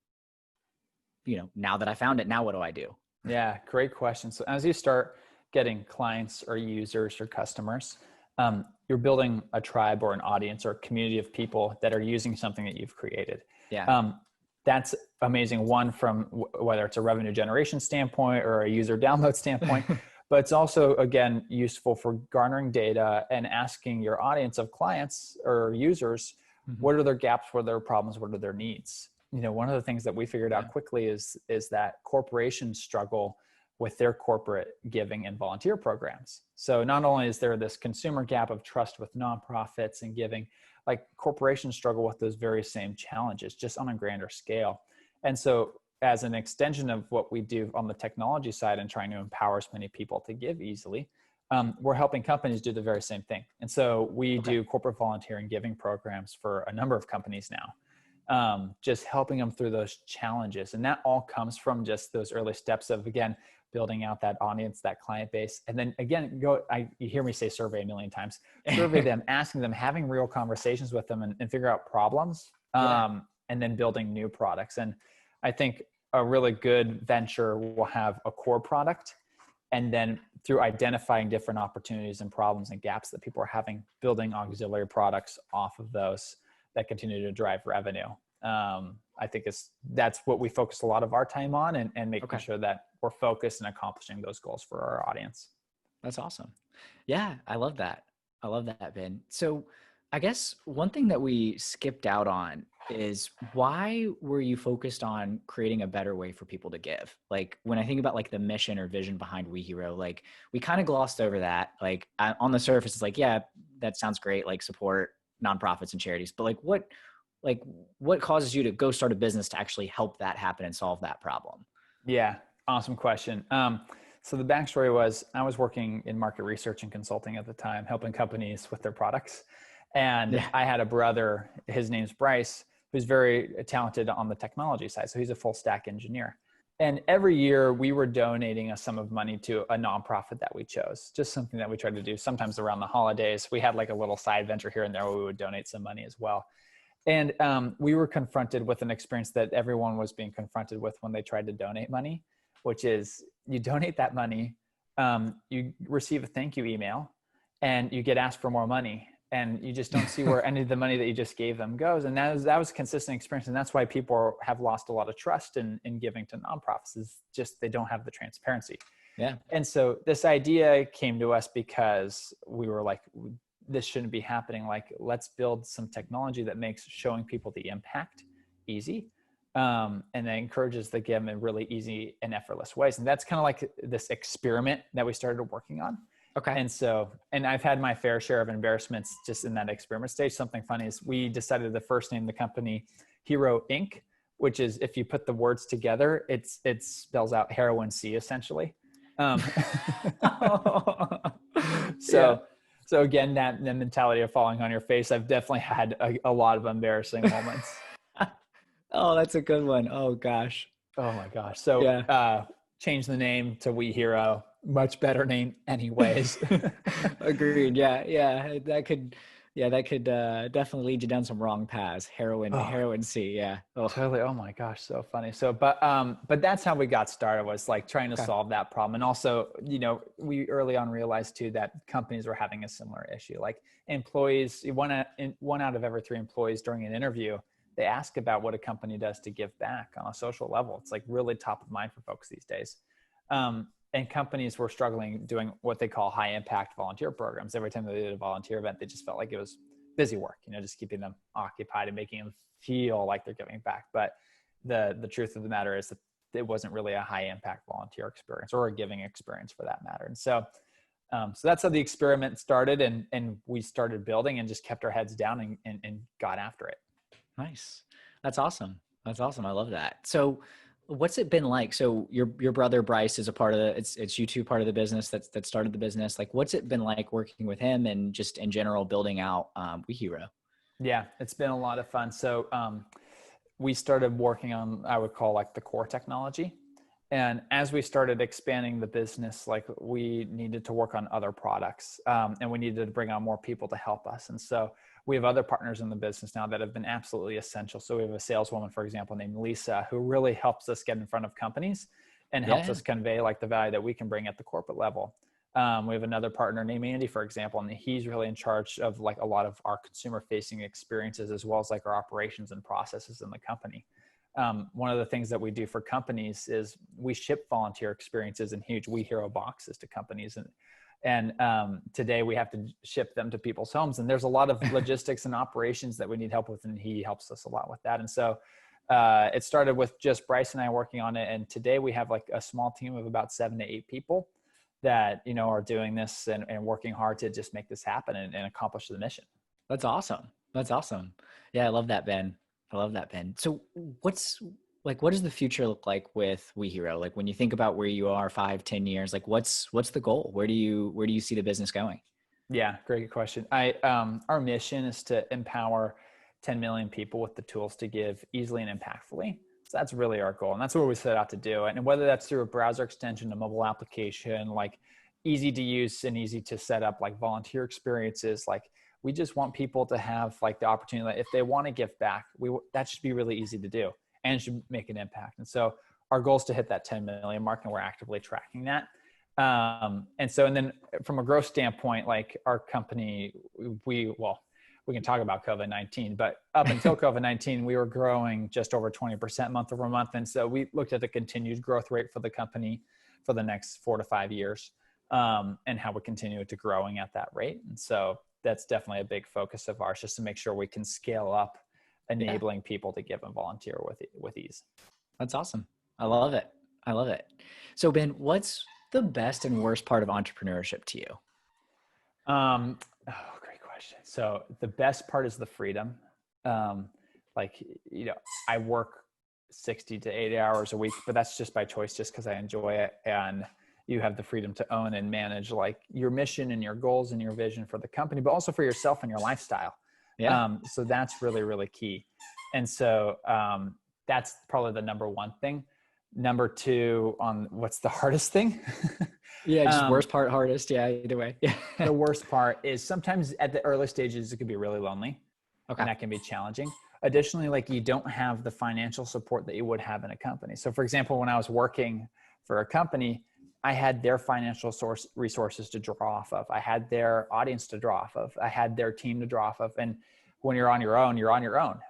now that I found it, now what do I do? Yeah, great question. So as you start getting clients or users or customers, you're building a tribe or an audience or a community of people that are using something that you've created. Yeah. That's amazing. One, from whether it's a revenue generation standpoint or a user download standpoint, but it's also, again, useful for garnering data and asking your audience of clients or users, what are their gaps, what are their problems, what are their needs? One of the things that we figured out quickly is that corporations struggle with their corporate giving and volunteer programs. So not only is there this consumer gap of trust with nonprofits and giving, like corporations struggle with those very same challenges, just on a grander scale. And so as an extension of what we do on the technology side and trying to empower as many people to give easily, we're helping companies do the very same thing. And so we do corporate volunteering giving programs for a number of companies now, just helping them through those challenges. And that all comes from just those early steps of, again, building out that audience, that client base. And then again, you hear me say survey a million times, survey them, asking them, having real conversations with them and figure out problems, and then building new products. And I think a really good venture will have a core product, and then through identifying different opportunities and problems and gaps that people are having, building auxiliary products off of those that continue to drive revenue. I think that's what we focus a lot of our time on, and making sure that we're focused and accomplishing those goals for our audience. That's awesome. Yeah, I love that. I love that, Ben. So I guess one thing that we skipped out on is, why were you focused on creating a better way for people to give? Like, when I think about like the mission or vision behind WeHero, like we kind of glossed over that. Like on the surface, it's like, yeah, that sounds great. Like support nonprofits and charities, but like like what causes you to go start a business to actually help that happen and solve that problem? Yeah, awesome question. So the backstory was I was working in market research and consulting at the time, helping companies with their products. And Yeah. I had a brother, his name's Bryce, who's very talented on the technology side. So he's a full stack engineer. And every year we were donating a sum of money to a nonprofit that we chose, just something that we tried to do. Sometimes around the holidays, we had like a little side venture here and there where we would donate some money as well. And we were confronted with an experience that everyone was being confronted with when they tried to donate money, which is you donate that money, you receive a thank you email, and you get asked for more money. And you just don't see where any of the money that you just gave them goes. And that was a consistent experience. And that's why people have lost a lot of trust in giving to nonprofits, is just they don't have the transparency. Yeah. And so this idea came to us because we were like, this shouldn't be happening. Like, let's build some technology that makes showing people the impact easy. And that encourages the give in really easy and effortless ways. And that's kind of like this experiment that we started working on. Okay. And so, and I've had my fair share of embarrassments just in that experiment stage. Something funny is we decided to first name the company Hero Inc., which is, if you put the words together, it spells out heroin C essentially. So, so again, that the mentality of falling on your face, I've definitely had a lot of embarrassing moments. Oh, that's a good one. Oh gosh. Oh my gosh. So, Yeah. change the name to WeHero. Much better name anyways. Agreed. Yeah. Yeah. That could definitely lead you down some wrong paths. Oh, Heroin C. Yeah. Oh, totally. Oh my gosh. So funny. So, but that's how we got started, was like trying to okay. solve that problem. And also, we early on realized too, that companies were having a similar issue. Like employees, one out of every 3 employees during an interview, they ask about what a company does to give back on a social level. It's like really top of mind for folks these days. And companies were struggling doing what they call high impact volunteer programs. Every time they did a volunteer event, they just felt like it was busy work, just keeping them occupied and making them feel like they're giving back. But the truth of the matter is that it wasn't really a high impact volunteer experience, or a giving experience for that matter. And so that's how the experiment started, and we started building and just kept our heads down and got after it. Nice. That's awesome. That's awesome. I love that. So what's it been like? So your brother Bryce is a part of it's you two part of the business that started the business. Like, what's it been like working with him and just in general building out WeHero? Yeah, it's been a lot of fun. So we started working on, I would call, like the core technology. And as we started expanding the business, like we needed to work on other products, and we needed to bring on more people to help us. And so we have other partners in the business now that have been absolutely essential. So we have a saleswoman, for example, named Lisa, who really helps us get in front of companies and helps us convey like the value that we can bring at the corporate level. We have another partner named Andy, for example, and he's really in charge of like a lot of our consumer facing experiences, as well as like our operations and processes in the company. One of the things that we do for companies is we ship volunteer experiences in huge WeHero boxes to companies. And today we have to ship them to people's homes. And there's a lot of logistics and operations that we need help with. And he helps us a lot with that. And so it started with just Bryce and I working on it. And today we have like a small team of about 7 to 8 people that, are doing this and working hard to just make this happen and accomplish the mission. That's awesome. That's awesome. Yeah. I love that, Ben. I love that, Ben. So what does the future look like with WeHero? Like when you think about where you are 5, 10 years, like what's the goal? Where do you see the business going? Yeah, great question. Our mission is to empower 10 million people with the tools to give easily and impactfully. So that's really our goal. And that's what we set out to do. And whether that's through a browser extension, a mobile application, like easy to use and easy to set up, like volunteer experiences, like we just want people to have like the opportunity that if they want to give back, that should be really easy to do and should make an impact. And so our goal is to hit that 10 million mark, and we're actively tracking that. And then from a growth standpoint, like our company, we can talk about COVID-19, but up until COVID-19, we were growing just over 20% month over month. And so we looked at the continued growth rate for the company for the next 4 to 5 years, and how we continue to growing at that rate. And so that's definitely a big focus of ours, just to make sure we can scale up, enabling people to give and volunteer with ease. That's awesome. I love it. I love it. So Ben, what's the best and worst part of entrepreneurship to you? Great question. So the best part is the freedom. like, I work 60 to 80 hours a week, but that's just by choice, just because I enjoy it. And you have the freedom to own and manage like your mission and your goals and your vision for the company, but also for yourself and your lifestyle. Yeah. So that's really, really key. And so that's probably the number one thing. Number two on what's the hardest thing? Yeah. Just worst part, hardest. Yeah. Either way. Yeah. The worst part is sometimes at the early stages, it could be really lonely. Okay. And that can be challenging. Additionally, like you don't have the financial support that you would have in a company. So for example, when I was working for a company, I had their financial resources to draw off of. I had their audience to draw off of. I had their team to draw off of. And when you're on your own, you're on your own.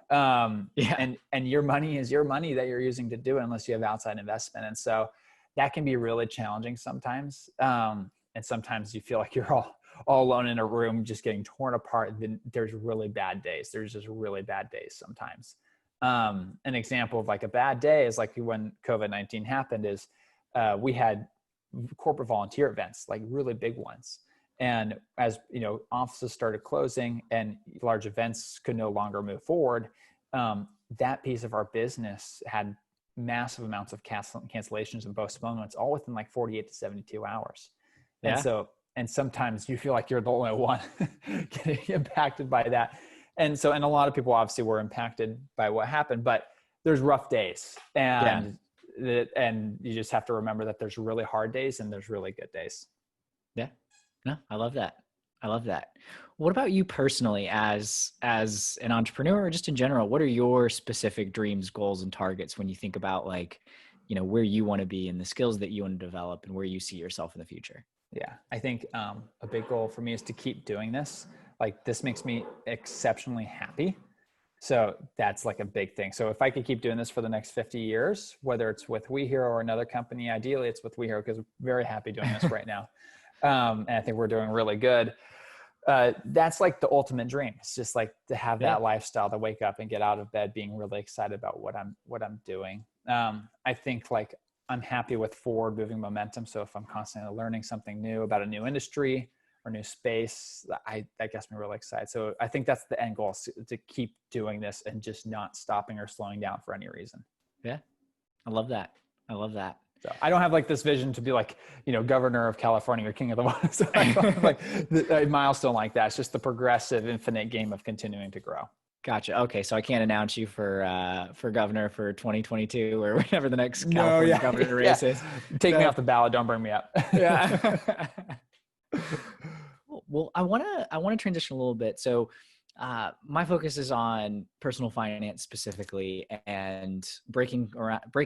And your money is your money that you're using to do it unless you have outside investment. And so that can be really challenging sometimes. And sometimes you feel like you're all alone in a room, just getting torn apart. Then there's really bad days. There's just really bad days sometimes. An example of like a bad day is like when COVID-19 happened is we had corporate volunteer events, like really big ones. And as offices started closing and large events could no longer move forward, that piece of our business had massive amounts of cancellations and postponements, all within like 48 to 72 hours. Yeah. And sometimes you feel like you're the only one getting impacted by that. And a lot of people obviously were impacted by what happened, but there's rough days. And you just have to remember that there's really hard days and there's really good days. Yeah. No, I love that. What about you personally as an entrepreneur or just in general? What are your specific dreams, goals, and targets when you think about like, where you want to be and the skills that you want to develop and where you see yourself in the future? Yeah, I think a big goal for me is to keep doing this. Like this makes me exceptionally happy. So that's like a big thing. So if I could keep doing this for the next 50 years, whether it's with WeHero or another company, ideally it's with WeHero because I'm very happy doing this right now. And I think we're doing really good. That's like the ultimate dream. It's just like to have that lifestyle, to wake up and get out of bed being really excited about what I'm doing. I think like I'm happy with forward moving momentum. So if I'm constantly learning something new about a new industry or new space, that gets me really excited. So I think that's the end goal, to keep doing this and just not stopping or slowing down for any reason. Yeah. I love that. So I don't have like this vision to be like, governor of California or king of the water. So I don't have like a milestone like that. It's just the progressive infinite game of continuing to grow. Gotcha. Okay. So I can't announce you for governor for 2022 or whatever the next California governor race is. Take me off the ballot. Don't bring me up. Yeah. Well, I want to transition a little bit. So my focus is on personal finance specifically and breaking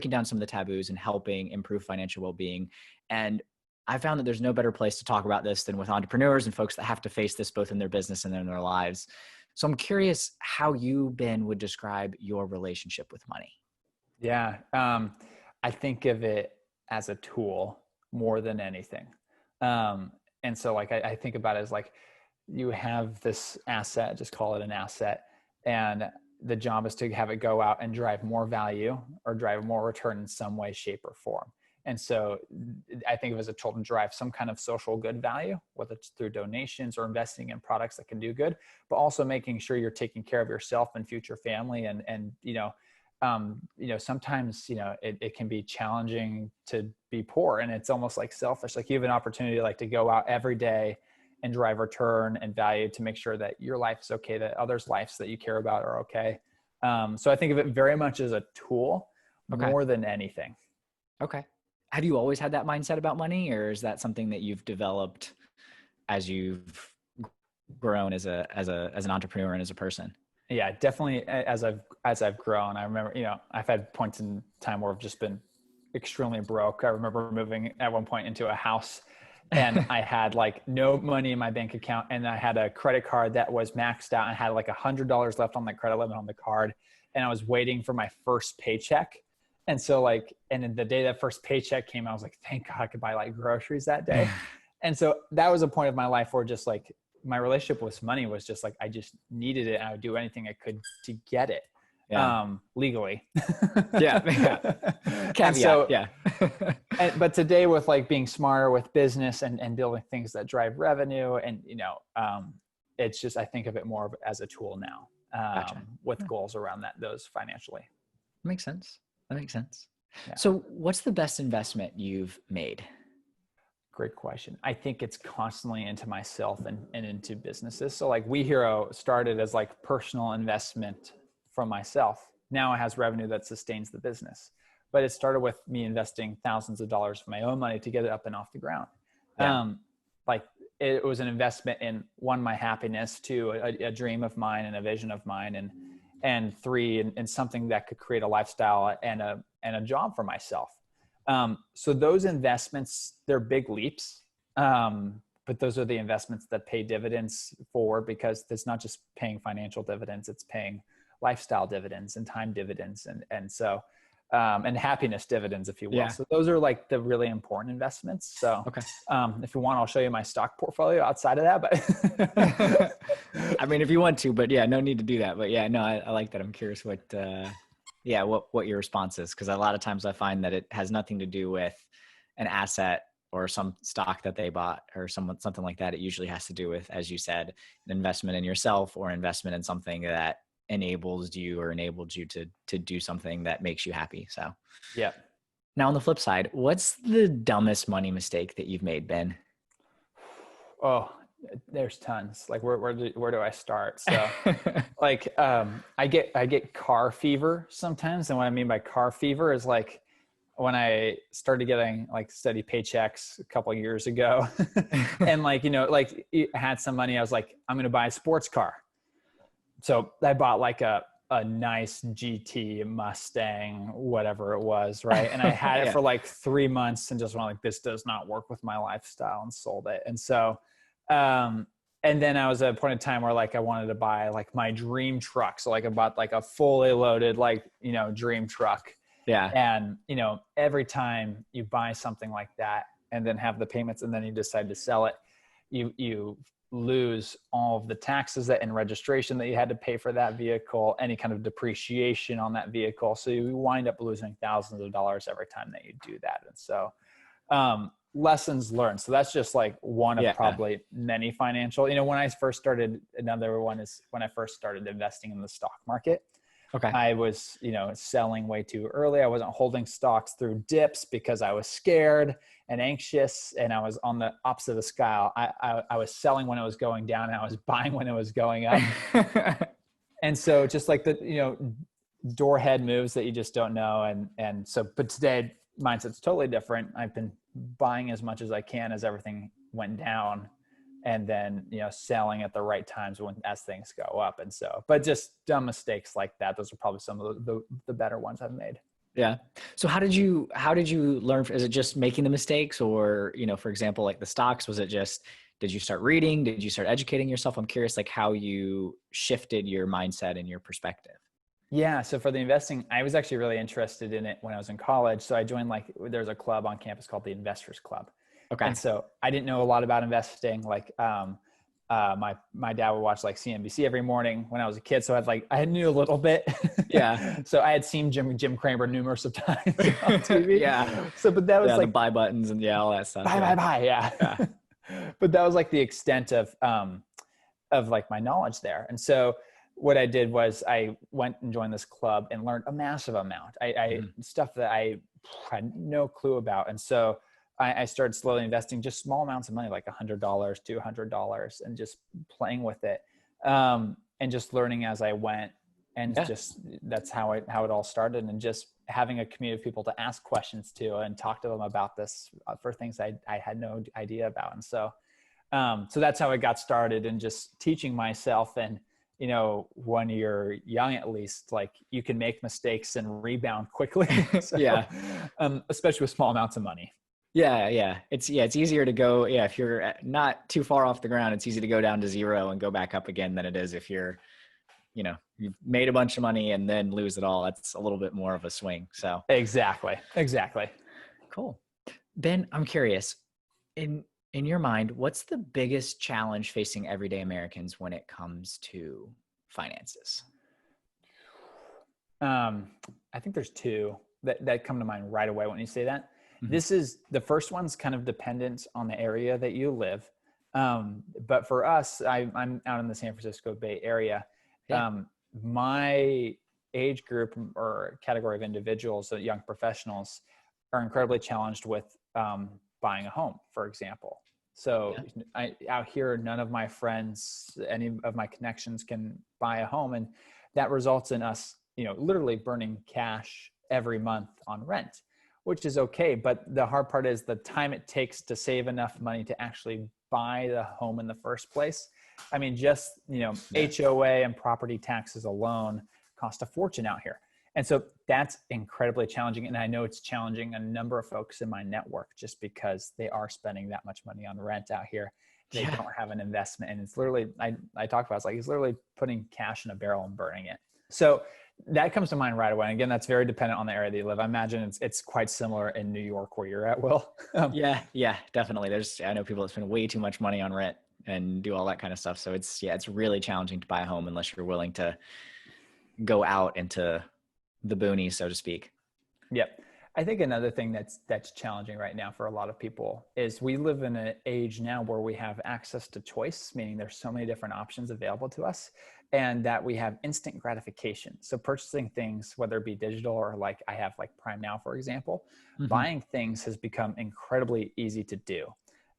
down some of the taboos and helping improve financial well-being. And I found that there's no better place to talk about this than with entrepreneurs and folks that have to face this both in their business and in their lives. So I'm curious how you, Ben, would describe your relationship with money. Yeah. I think of it as a tool more than anything. And so like, I think about it as like, you have this asset, just call it an asset. And the job is to have it go out and drive more value or drive more return in some way, shape, or form. And so I think of it as a tool to drive some kind of social good value, whether it's through donations or investing in products that can do good, but also making sure you're taking care of yourself and future family. And sometimes, it can be challenging to be poor, and it's almost like selfish. Like you have an opportunity like to go out every day and drive return and value to make sure that your life is okay, that others' lives that you care about are okay. So I think of it very much as a tool more than anything. Okay. Have you always had that mindset about money, or is that something that you've developed as you've grown as an entrepreneur and as a person? Yeah, definitely. As I've grown, I remember, I've had points in time where I've just been extremely broke. I remember moving at one point into a house and I had like no money in my bank account, and I had a credit card that was maxed out and had like $100 left on the credit limit on the card. And I was waiting for my first paycheck. And so and then the day that first paycheck came, I was like, thank God I could buy like groceries that day. And so that was a point of my life where just like my relationship with money was just like, I just needed it. And I would do anything I could to get it. Legally. Caveat. But today with like being smarter with business and building things that drive revenue and, it's just, I think of it more as a tool now. Gotcha. with Yeah, goals around those financially. makes sense. That makes sense. Yeah. So what's the best investment you've made? Great question. I think it's constantly into myself and into businesses. So like WeHero started as like personal investment from myself. Now it has revenue that sustains the business. But it started with me investing thousands of dollars of my own money to get it up and off the ground. Yeah. Like it was an investment in one, my happiness, two, a dream of mine and a vision of mine, and three, in something that could create a lifestyle and a job for myself. So those investments, they're big leaps. But those are the investments that pay dividends forward, because it's not just paying financial dividends, it's paying lifestyle dividends and time dividends. And happiness dividends, if you will. Yeah. So those are like the really important investments. So Okay. if you want, I'll show you my stock portfolio outside of that, but I mean, if you want to, but yeah, no need to do that. But yeah, no, I like that. I'm curious what your response is. Cause a lot of times I find that it has nothing to do with an asset or some stock that they bought or something like that. It usually has to do with, as you said, an investment in yourself or investment in something that enables you or enabled you to do something that makes you happy. So yeah. now on the flip side, what's the dumbest money mistake that you've made, Ben? Oh, there's tons. Like where do I start? So like I get car fever sometimes. And what I mean by car fever is like when I started getting like steady paychecks a couple of years ago and like, like had some money, I was like, I'm going to buy a sports car. So I bought like a nice GT Mustang, whatever it was. Right. And I had it Yeah. for like 3 months and just went like, this does not work with my lifestyle, and sold it. And so, and then I was at a point in time where like I wanted to buy like my dream truck. So like I bought like a fully loaded, like, dream truck. Yeah. And, every time you buy something like that and then have the payments and then you decide to sell it, you lose all of the taxes and registration that you had to pay for that vehicle, any kind of depreciation on that vehicle. So you wind up losing thousands of dollars every time that you do that. And so, lessons learned. So that's just like one of probably many financial, when I first started, another one is when I first started investing in the stock market. Okay. I was, selling way too early. I wasn't holding stocks through dips because I was scared and anxious, and I was on the opposite of the scale. I was selling when it was going down, and I was buying when it was going up. And so just like the, door head moves that you just don't know. And so, but today mindset's totally different. I've been buying as much as I can as everything went down, and then, selling at the right times as things go up. And so, but just dumb mistakes like that, those are probably some of the better ones I've made. Yeah. So how did you learn? Is it just making the mistakes, or, for example, like the stocks, was it just, did you start reading? Did you start educating yourself? I'm curious, like how you shifted your mindset and your perspective. Yeah. So for the investing, I was actually really interested in it when I was in college. So I joined there's a club on campus called the Investors Club. Okay. And so I didn't know a lot about investing. Like, my dad would watch like CNBC every morning when I was a kid. So I knew a little bit. Yeah. So I had seen Jim Cramer numerous of times on TV. Yeah. So, but that was the buy buttons and all that stuff. Buy. Yeah. But that was like the extent of like my knowledge there. And so what I did was I went and joined this club and learned a massive amount. Stuff that I had no clue about. And so I started slowly investing just small amounts of money, like $100, $200, and just playing with it, and just learning as I went. And just, that's how it all started. And just having a community of people to ask questions to and talk to them about this for things I had no idea about. And so, so that's how it got started, and just teaching myself. And, when you're young, at least, like you can make mistakes and rebound quickly. So, especially with small amounts of money. Yeah. It's easier to go. Yeah. If you're not too far off the ground, it's easy to go down to zero and go back up again than it is if you're, you've made a bunch of money and then lose it all. That's a little bit more of a swing. So Exactly. Cool. Ben, I'm curious, in your mind, what's the biggest challenge facing everyday Americans when it comes to finances? I think there's two that come to mind right away when you say that. Mm-hmm. This is the first one's kind of dependent on the area that you live. But for us, I'm out in the San Francisco Bay Area. my age group or category of individuals, so young professionals, are incredibly challenged with buying a home, for example. So out here, none of my friends, any of my connections can buy a home. And that results in us, literally burning cash every month on rent, which is okay. But the hard part is the time it takes to save enough money to actually buy the home in the first place. I mean, just, HOA and property taxes alone cost a fortune out here. And so that's incredibly challenging. And I know it's challenging a number of folks in my network just because they are spending that much money on rent out here. They don't have an investment. And it's literally, I talk about, it's like, he's literally putting cash in a barrel and burning it. So that comes to mind right away. And again, that's very dependent on the area that you live. I imagine it's quite similar in New York where you're at, Will. Yeah, definitely. I know people that spend way too much money on rent and do all that kind of stuff. So it's really challenging to buy a home unless you're willing to go out into the boonies, so to speak. Yep. I think another thing that's challenging right now for a lot of people is we live in an age now where we have access to choice, meaning there's so many different options available to us, and that we have instant gratification. So purchasing things, whether it be digital or like I have like Prime Now, for example, buying things has become incredibly easy to do.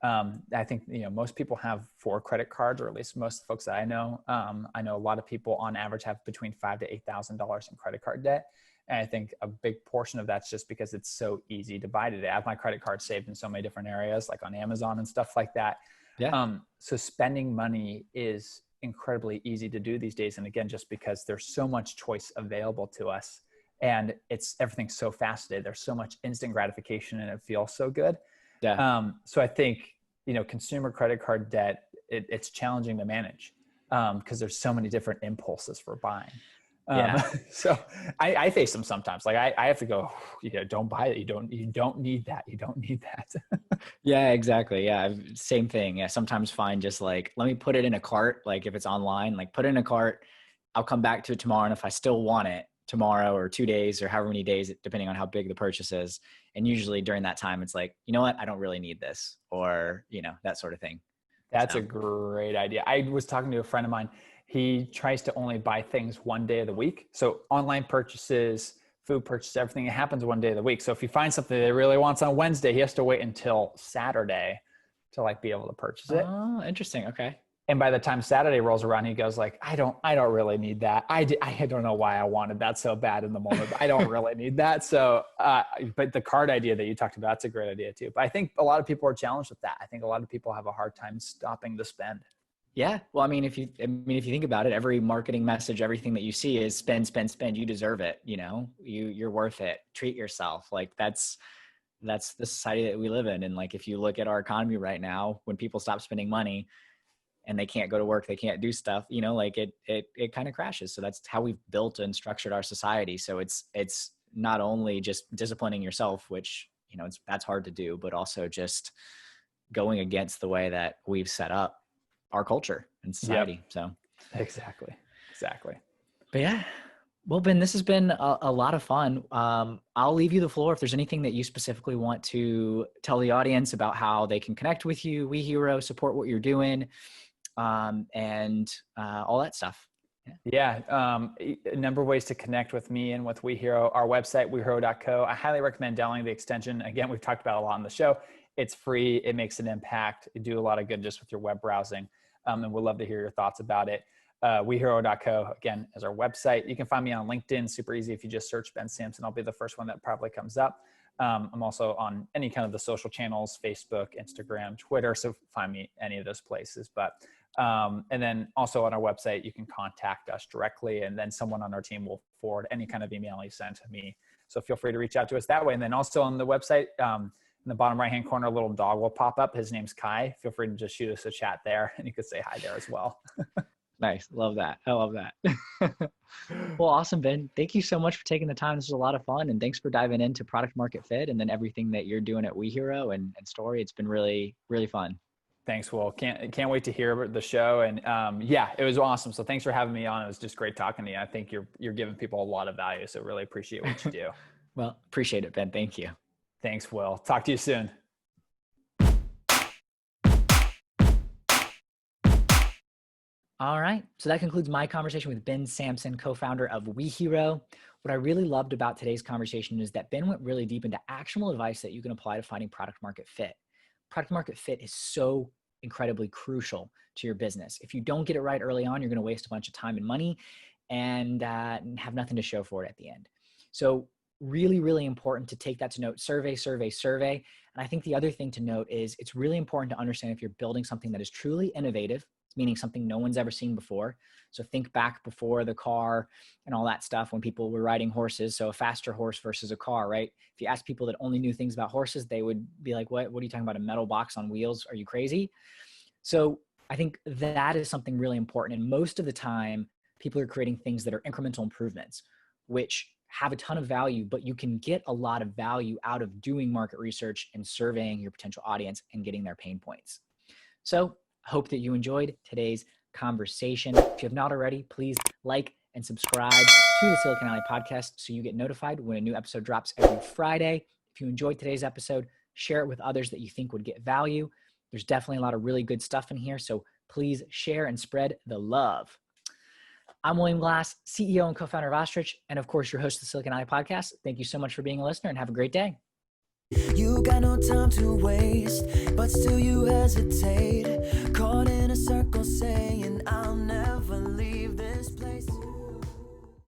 I think, most people have 4 credit cards, or at least most folks that I know. I know a lot of people on average have between $5,000 to $8,000 in credit card debt. And I think a big portion of that's just because it's so easy to buy today. I have my credit card saved in so many different areas, like on Amazon and stuff like that. Yeah. So spending money is incredibly easy to do these days. And again, just because there's so much choice available to us and everything's so fast today, there's so much instant gratification and it feels so good. Yeah. So I think, consumer credit card debt, it's challenging to manage because there's so many different impulses for buying. So I face them sometimes. Like I have to go, don't buy it. You don't need that. You don't need that. Yeah, exactly. Yeah. Same thing. Yeah. Sometimes find just like, let me put it in a cart. Like if it's online, like put it in a cart, I'll come back to it tomorrow. And if I still want it tomorrow or 2 days or however many days, depending on how big the purchase is. And usually during that time, it's like, you know what, I don't really need this, or, that sort of thing. That's a great idea. I was talking to a friend of mine. He tries to only buy things one day of the week. So online purchases, food purchases, everything, it happens one day of the week. So if he finds something that he really wants on Wednesday, he has to wait until Saturday to like be able to purchase it. Oh, interesting. Okay. And by the time Saturday rolls around, he goes like, I don't really need that. I don't know why I wanted that so bad in the moment, but I don't really need that. So, but the card idea that you talked about, that's a great idea too. But I think a lot of people are challenged with that. I think a lot of people have a hard time stopping the spend. Yeah. Well, if you think about it, every marketing message, everything that you see is spend, spend, spend. You deserve it. You're worth it. Treat yourself. Like that's the society that we live in. And like, if you look at our economy right now, when people stop spending money and they can't go to work, they can't do stuff, like it kind of crashes. So that's how we've built and structured our society. So it's not only just disciplining yourself, which, that's hard to do, but also just going against the way that we've set up our culture and society. Yep. So exactly. But yeah, well, Ben, this has been a lot of fun. I'll leave you the floor if there's anything that you specifically want to tell the audience about how they can connect with you, WeHero, support what you're doing, and all that stuff. Yeah. A number of ways to connect with me and with WeHero. Our website, WeHero.co. I highly recommend downloading the extension. Again, we've talked about a lot on the show. It's free. It makes an impact. You do a lot of good just with your web browsing. And we'd love to hear your thoughts about it. WeHero.co, again, is our website. You can find me on LinkedIn. Super easy. If you just search Ben Sampson, I'll be the first one that probably comes up. I'm also on any kind of the social channels, Facebook, Instagram, Twitter. So find me any of those places. But and then also on our website, you can contact us directly, and then someone on our team will forward any kind of email you send to me. So feel free to reach out to us that way. And then also on the website, in the bottom right-hand corner, a little dog will pop up. His name's Kai. Feel free to just shoot us a chat there, and you could say hi there as well. Nice. Love that. I love that. Well, awesome, Ben. Thank you so much for taking the time. This was a lot of fun, and thanks for diving into product market fit and then everything that you're doing at WeHero and Story. It's been really, really fun. Thanks, Will. Can't wait to hear the show. And yeah, it was awesome. So thanks for having me on. It was just great talking to you. I think you're giving people a lot of value. So really appreciate what you do. Well, appreciate it, Ben. Thank you. Thanks, Will. Talk to you soon. All right. So that concludes my conversation with Ben Sampson, co-founder of WeHero. What I really loved about today's conversation is that Ben went really deep into actionable advice that you can apply to finding product market fit. Product market fit is so incredibly crucial to your business. If you don't get it right early on, you're going to waste a bunch of time and money and have nothing to show for it at the end. So really, really important to take that to note. Survey, survey, survey. And I think the other thing to note is it's really important to understand if you're building something that is truly innovative, meaning something no one's ever seen before. So think back before the car and all that stuff when people were riding horses. So a faster horse versus a car, right? If you ask people that only knew things about horses, they would be like, what are you talking about? A metal box on wheels? Are you crazy? So I think that is something really important. And most of the time, people are creating things that are incremental improvements, which have a ton of value, but you can get a lot of value out of doing market research and surveying your potential audience and getting their pain points. So I hope that you enjoyed today's conversation. If you have not already, please like and subscribe to the Silicon Alley podcast so you get notified when a new episode drops every Friday. If you enjoyed today's episode, share it with others that you think would get value. There's definitely a lot of really good stuff in here, so please share and spread the love. I'm William Glass, CEO and co-founder of Ostrich, and of course, your host of the Silicon Alley podcast. Thank you so much for being a listener and have a great day. You got no time to waste, but still you hesitate. Caught in a circle.